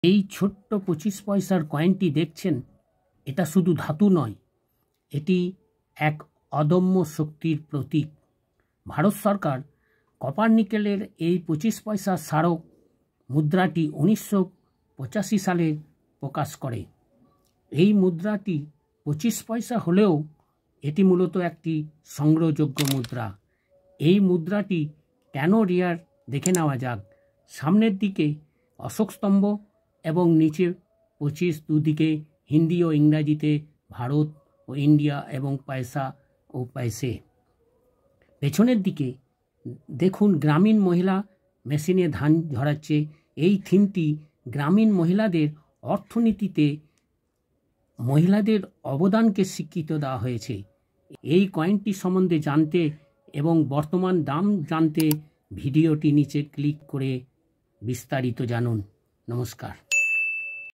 এই ছোট্ট 25 পয়সার কয়েনটি দেখছেন, এটা শুধু ধাতু নয়, এটি এক অদম্য শক্তির প্রতীক। ভারত সরকার কপার নিকেলের এই 25 পয়সার স্মারক মুদ্রাটি 1985 সালে প্রকাশ করে। এই মুদ্রাটি 25 পয়সা হলেও এটি মূলত একটি সংগ্রহযোগ্য মুদ্রা। এই মুদ্রাটি কেন রেয়ার দেখে নেওয়া যাক। সামনের দিকে অশোক স্তম্ভ এবং নিচে 25, দুদিকে হিন্দি ও ইংরাজিতে ভারত ও ইন্ডিয়া এবং পয়সা ও পয়সে। পেছনের দিকে দেখুন গ্রামীণ মহিলা মেশিনে ধান ঝরাচ্ছে। এই থিমটি গ্রামীণ মহিলাদের অর্থনীতিতে মহিলাদের অবদানকে স্বীকৃতি দেওয়া হয়েছে। এই কয়েনটি সম্বন্ধে জানতে এবং বর্তমান দাম জানতে ভিডিওটি নিচে ক্লিক করে বিস্তারিত জানুন। নমস্কার।